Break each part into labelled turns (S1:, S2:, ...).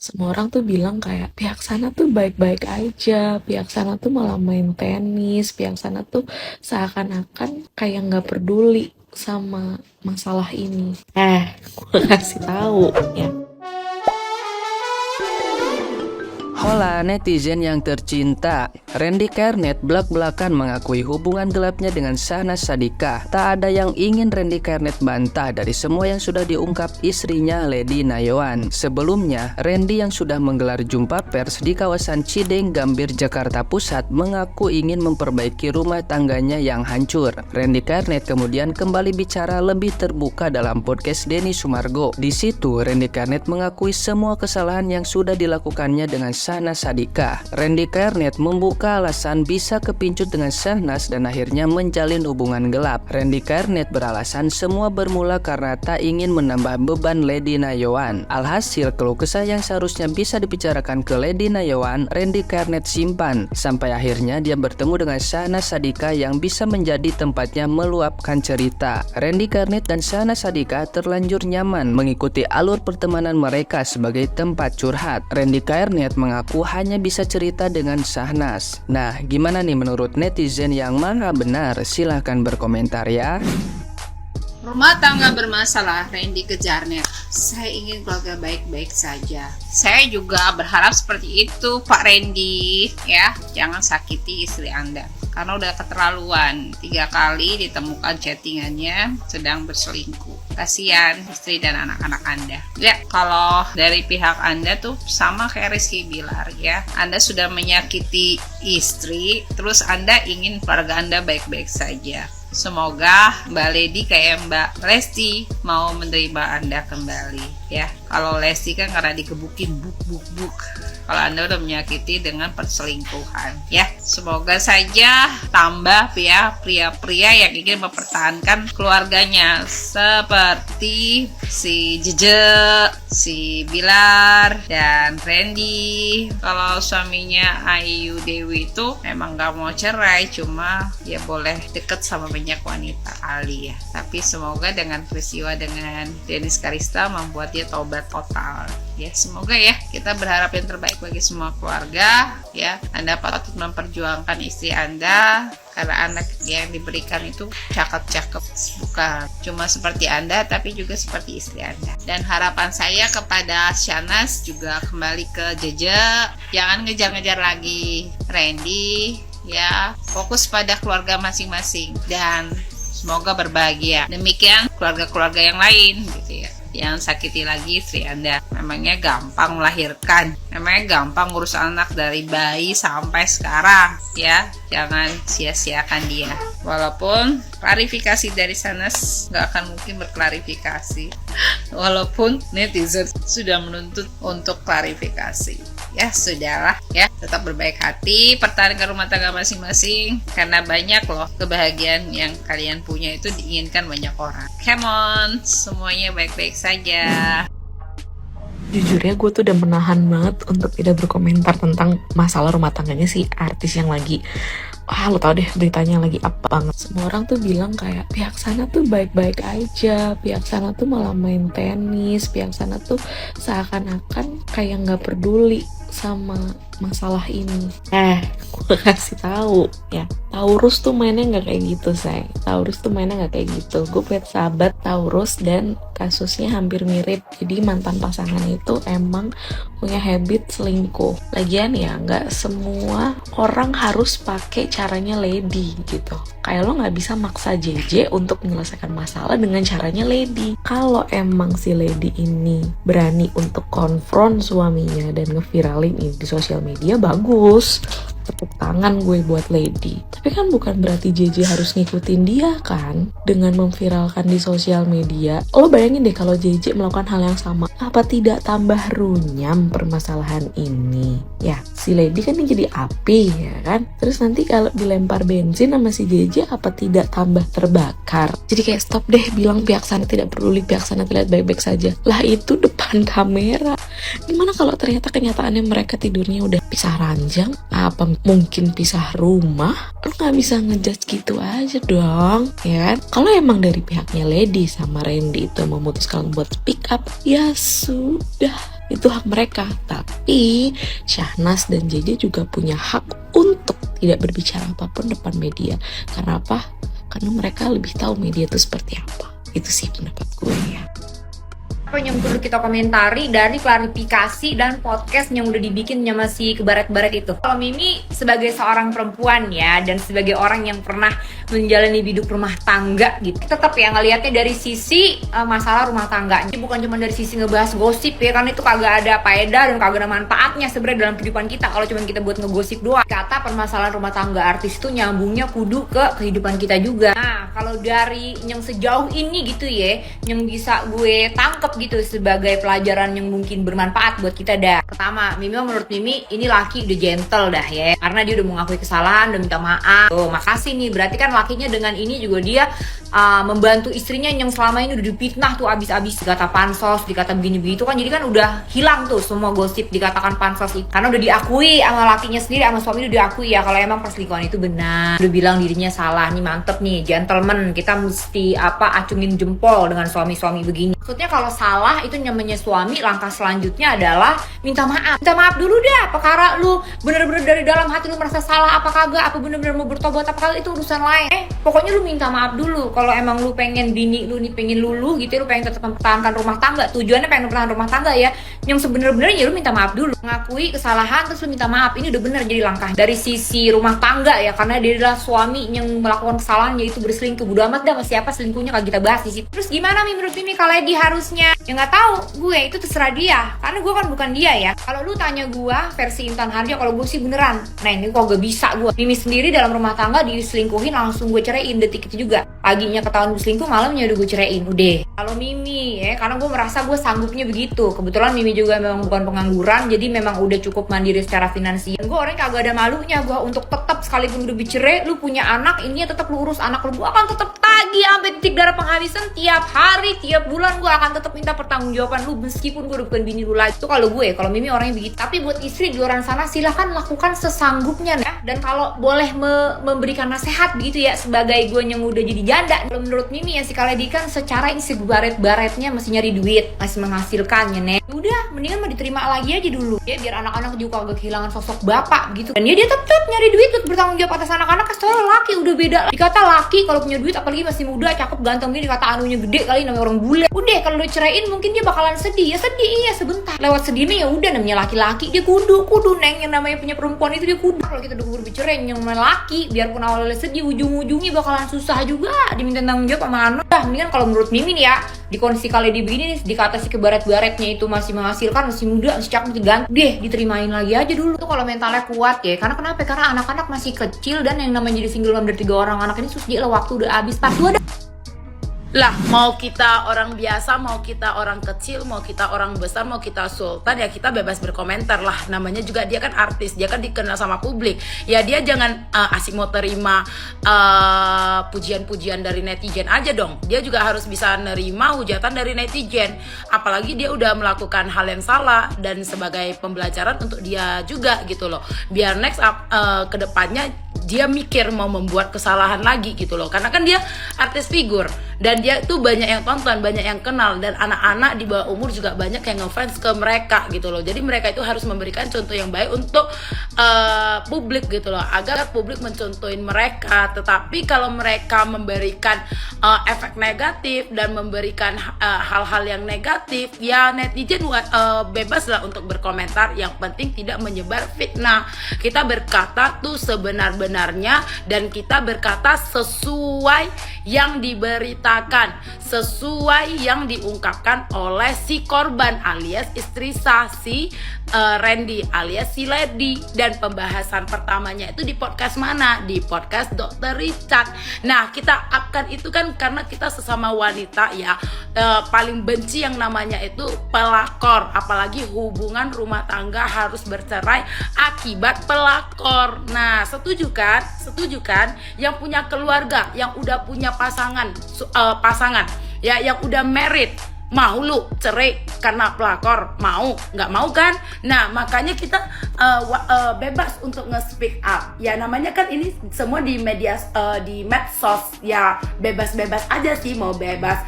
S1: Semua orang tuh bilang kayak pihak sana tuh baik-baik aja, pihak sana tuh malah main tenis, pihak sana tuh seakan-akan kayak nggak peduli sama masalah ini. Gue kasih tahu ya.
S2: Hola netizen yang tercinta, Randy Karnet belak-belakan mengakui hubungan gelapnya dengan Shahnaz Sadiqah. Tak ada yang ingin Randy Karnet bantah dari semua yang sudah diungkap istrinya Lady Nayawan. Sebelumnya, Randy yang sudah menggelar jumpa pers di kawasan Cideng, Gambir, Jakarta Pusat mengaku ingin memperbaiki rumah tangganya yang hancur. Randy Karnet kemudian kembali bicara lebih terbuka dalam podcast Denny Sumargo. Di situ, Randy Karnet mengakui semua kesalahan yang sudah dilakukannya dengan Shahnaz Sadiqah. Randy Karnet membuka alasan bisa kepincut dengan Shahnaz dan akhirnya menjalin hubungan gelap. Randy Karnet beralasan semua bermula karena tak ingin menambah beban Lady Nayawan. Alhasil keluh kesah yang seharusnya bisa dibicarakan ke Lady Nayawan, Randy Karnet simpan. Sampai akhirnya dia bertemu dengan Shahnaz Sadiqah yang bisa menjadi tempatnya meluapkan cerita. Randy Karnet dan Shahnaz Sadiqah terlanjur nyaman mengikuti alur pertemanan mereka sebagai tempat curhat. Randy Karnet mengaku hanya bisa cerita dengan Shahnaz. Nah, gimana nih menurut netizen yang mana benar? Silahkan berkomentar ya.
S3: Rumah tangga bermasalah, Randy kejarnya. Saya ingin keluarga baik-baik saja. Saya juga berharap seperti itu, Pak Randy. Ya, jangan sakiti istri Anda. Karena udah keterlaluan. 3 kali ditemukan chattingannya sedang berselingkuh. Kasihan istri dan anak-anak Anda. Ya, kalau dari pihak Anda tuh sama kayak Rizky Bilar ya. Anda sudah menyakiti istri, terus Anda ingin keluarga Anda baik-baik saja. Semoga Mbak Lady kayak Mbak Lesti mau menerima Anda kembali ya. Kalau Lesti kan karena dikebukin buk. Kalau Anda udah menyakiti dengan perselingkuhan ya. Semoga saja tambah ya pria-pria yang ingin mempertahankan keluarganya seperti si Jeje, si Bilar dan Randy. Kalau suaminya Ayu Dewi itu memang gak mau cerai, cuma ya boleh deket sama banyak wanita kali ya. Tapi semoga dengan peristiwa dengan Dennis Karista membuat dia tobat total ya. Semoga ya, kita berharap yang terbaik bagi semua keluarga ya. Anda patut memperjuangkan istri Anda karena anak yang diberikan itu cakep-cakep, bukan cuma seperti Anda tapi juga seperti istri Anda. Dan harapan saya kepada Shahnaz juga kembali ke Jeje, jangan ngejar-ngejar lagi Randy ya, fokus pada keluarga masing-masing dan semoga berbahagia. Demikian keluarga-keluarga yang lain gitu ya. Jangan sakiti lagi istri Anda. Memangnya gampang melahirkan, memangnya gampang ngurus anak dari bayi sampai sekarang ya. Jangan sia-siakan dia. Walaupun klarifikasi dari Shahnaz gak akan mungkin berklarifikasi, walaupun netizen sudah menuntut untuk klarifikasi. Ya sudahlah ya, tetap berbaik hati, pertahankan rumah tangga masing-masing karena banyak loh kebahagiaan yang kalian punya itu diinginkan banyak orang. Come on, semuanya baik-baik saja.
S1: Jujur ya, gue tuh udah menahan banget untuk tidak berkomentar tentang masalah rumah tangganya si artis yang lagi lo tau deh beritanya lagi apa banget. Semua orang tuh bilang kayak pihak sana tuh baik-baik aja, pihak sana tuh malah main tenis, pihak sana tuh seakan-akan kayak nggak peduli sama masalah ini. Gue kasih tahu ya, Taurus tuh mainnya nggak kayak gitu, say. Taurus tuh mainnya nggak kayak gitu. Gue punya sahabat Taurus dan kasusnya hampir mirip. Jadi mantan pasangan itu emang punya habit selingkuh. Lagian ya, nggak semua orang harus pakai caranya Lady gitu. Kayak lo nggak bisa maksa JJ untuk menyelesaikan masalah dengan caranya Lady. Kalau emang si Lady ini berani untuk konfront suaminya dan ngeviralin ini di sosial media, bagus. Tepuk tangan gue buat Lady. Tapi kan bukan berarti JJ harus ngikutin dia kan dengan memviralkan di sosial media. Lo bayangin deh kalau JJ melakukan hal yang sama, apa tidak tambah runyam permasalahan ini? Ya, si Lady kan ini jadi api ya kan. Terus nanti kalau dilempar bensin sama si JJ, apa tidak tambah terbakar? Jadi kayak stop deh bilang pihak sana tidak peduli, pihak sana terlihat baik-baik saja. Lah itu depan kamera. Gimana kalau ternyata kenyataannya mereka tidurnya udah pisah ranjang? Apa mungkin pisah rumah? Lo gak bisa ngejudge gitu aja dong, ya kan? Kalau emang dari pihaknya Lady sama Randy itu memutuskan buat speak up, ya sudah. itu hak mereka. Tapi Syahnas dan JJ juga punya hak untuk tidak berbicara apapun depan media. Karena apa? Karena mereka lebih tahu media itu seperti apa. Itu sih pendapat gue ya.
S4: Apa yang perlu kita komentari dari klarifikasi dan podcast yang udah dibikin sama si kebaret-baret itu? Kalau Mimi sebagai seorang perempuan ya, dan sebagai orang yang pernah menjalani hidup rumah tangga gitu, tetap ya ngelihatnya dari sisi masalah rumah tangganya, bukan cuma dari sisi ngebahas gosip ya, karena itu kagak ada faedah dan kagak ada manfaatnya sebenarnya dalam kehidupan kita kalau cuma kita buat ngegosip doang. Kata permasalahan rumah tangga artis itu nyambungnya kudu ke kehidupan kita juga. Nah, kalau dari yang sejauh ini gitu ya, yang bisa gue tangkep gitu sebagai pelajaran yang mungkin bermanfaat buat kita dah. Pertama, menurut Mimi ini laki udah gentle dah ya, karena dia udah mengakui kesalahan, udah minta maaf. Tuh, makasih nih, berarti kan lakinya dengan ini juga dia membantu istrinya yang selama ini udah dipitnah tuh abis-abis, dikata pansos, dikata begini-begitu kan, jadi kan udah hilang tuh semua gosip dikatakan pansos itu, karena udah diakui sama lakinya sendiri, sama suami udah diakui ya kalau emang perselingkuhan itu benar, udah bilang dirinya salah. Nih mantep nih, gentleman, kita mesti acungin jempol dengan suami-suami begini. Maksudnya kalau salah itu namanya suami, langkah selanjutnya adalah minta maaf dulu dah. Perkara lu bener-bener dari dalam hati lu merasa salah apa kagak, apa bener-bener mau bertobat apa kagak, itu urusan lain. Pokoknya lu minta maaf dulu. Kalau emang lu pengen bini lu nih pengen luluh gitu, lu pengen tetap mempertahankan rumah tangga, tujuannya pengen mempertahankan rumah tangga ya, yang sebener-benernya lu minta maaf dulu, mengakui kesalahan terus lu minta maaf. Ini udah bener jadi langkah dari sisi rumah tangga ya, karena dia adalah suami yang melakukan kesalahan yaitu berselingkuh. Bodo amat dah sama siapa selingkuhnya, kagak kita bahas di situ. Terus gimana menurut ini kalau dia harusnya ya nggak tahu, gue itu terserah dia, karena gue kan bukan dia ya. Kalau lu tanya gue versi Intan Harja, kalau gue sih beneran, nah ini kok gak bisa gue. Mimi sendiri dalam rumah tangga diselingkuhin langsung gue ceraiin detik itu juga. Paginya ketahuan gue selingkuh, malamnya udah gue ceraiin. Udah. Kalau Mimi ya, karena gue merasa gue sanggupnya begitu. Kebetulan Mimi juga memang bukan pengangguran, jadi memang udah cukup mandiri secara finansial. Gue orang kagak ada malunya gue untuk tetap, sekalipun udah bercerai, lu punya anak, ini tetap lu urus anak lu. Gue akan tetap tagih sampai titik darah penghabisan tiap hari, tiap bulan gue akan tetap minta pertanggungjawaban lu meskipun gue udah bukan bini lu lagi. Itu kalau gue, kalau Mimi orangnya begitu. Tapi buat istri di luar sana silahkan lakukan sesanggupnya ya. Dan kalau boleh memberikan nasihat begitu ya, sebagai gue yang udah jadi janda, kalau menurut Mimi ya si Kaledi kan secara ini si baret-baretnya masih nyari duit, masih menghasilkannya nih. Udah, mendingan mah diterima lagi aja dulu ya, biar anak-anak juga agak kehilangan sosok bapak gitu. Dan dia tetap nyari duit untuk bertanggung jawab atas anak-anak. Soalnya laki udah beda. Dikata laki kalau punya duit, apalagi masih muda, cakep, ganteng gini, dikata anunya gede kali, namanya orang bule. Udah, kalau lu ceraiin mungkin dia bakalan sedih. Ya sedih iya sebentar. Lewat sedihnya ya udah, namanya laki-laki dia kudu neng, yang namanya punya perempuan itu dia kudu. Kalau kita udah bercerai yang namanya laki, biarpun awalnya sedih, ujung-ujungnya bakalan susah juga diminta tanggung jawab sama anak. Dah, mendingan kalau menurut Mimin ya, di kondisi Kaledi begini nih, dikata si kebaret-baretnya itu masih menghasilkan, masih muda, masih cakep, masih ganteng, deh diterimain lagi aja dulu. Itu kalau mentalnya kuat ya. Karena kenapa? Karena anak-anak masih kecil, dan yang namanya jadi single mom dari 3 orang anak ini susah lah, waktu udah habis. Pas 2
S5: lah, mau kita orang biasa, mau kita orang kecil, mau kita orang besar, mau kita sultan, ya kita bebas berkomentar lah. Namanya juga dia kan artis, dia kan dikenal sama publik. Ya dia jangan asik mau terima pujian-pujian dari netizen aja dong. Dia juga harus bisa nerima hujatan dari netizen. Apalagi dia udah melakukan hal yang salah, dan sebagai pembelajaran untuk dia juga gitu loh. Biar next ke depannya dia mikir mau membuat kesalahan lagi gitu loh. Karena kan dia artis figur, dan dia tuh banyak yang tonton, banyak yang kenal, dan anak-anak di bawah umur juga banyak yang ngefans ke mereka gitu loh. Jadi mereka itu harus memberikan contoh yang baik untuk publik gitu loh, agar publik mencontohin mereka. Tetapi kalau mereka memberikan efek negatif dan memberikan hal-hal yang negatif, ya netizen bebas lah untuk berkomentar. Yang penting tidak menyebar fitnah. Kita berkata tuh sebenar-benarnya, dan kita berkata sesuai yang diberitakan, sesuai yang diungkapkan oleh si korban alias istri si Randy alias si Lady. Dan pembahasan pertamanya itu di podcast mana? Di podcast Dr. Richard. Nah, kita akan itu kan karena kita sesama wanita ya, paling benci yang namanya itu pelakor. Apalagi hubungan rumah tangga harus bercerai akibat pelakor. Nah, setuju kan? Setuju kan? Yang punya keluarga, yang udah punya pasangan ya, yang udah married, mau lu cerai karena pelakor? Mau? Nggak mau kan? Nah, makanya kita bebas untuk nge-speak up. Ya namanya kan ini semua di media, di medsos ya, bebas-bebas aja sih. Mau bebas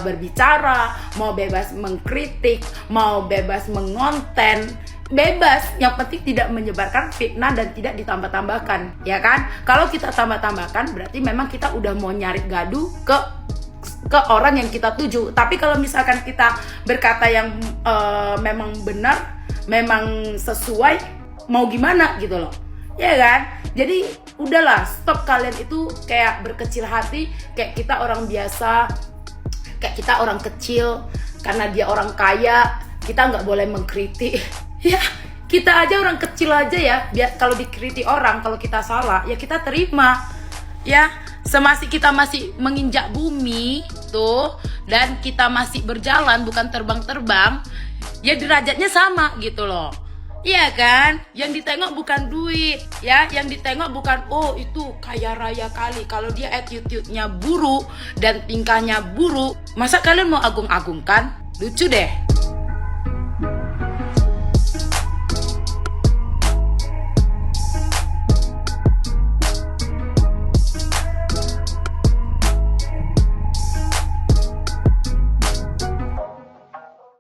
S5: berbicara, mau bebas mengkritik, mau bebas mengonten, bebas. Yang penting tidak menyebarkan fitnah dan tidak ditambah-tambahkan, ya kan? Kalau kita tambah-tambahkan berarti memang kita udah mau nyari gaduh ke orang yang kita tuju. Tapi kalau misalkan kita berkata yang memang benar, memang sesuai, mau gimana gitu loh, ya kan? Jadi udahlah, stop kalian itu kayak berkecil hati, kayak kita orang biasa, kayak kita orang kecil, karena dia orang kaya kita nggak boleh mengkritik. Ya kita aja orang kecil aja ya, biar kalau dikritik orang, kalau kita salah ya kita terima, ya semasi kita masih menginjak bumi tuh, dan kita masih berjalan bukan terbang-terbang, ya derajatnya sama gitu loh. Iya kan? Yang ditengok bukan duit, ya. Yang ditengok bukan, oh itu kaya raya kali. Kalau dia attitude-nya buruk dan tingkahnya buruk, masa kalian mau agung-agungkan? Lucu deh.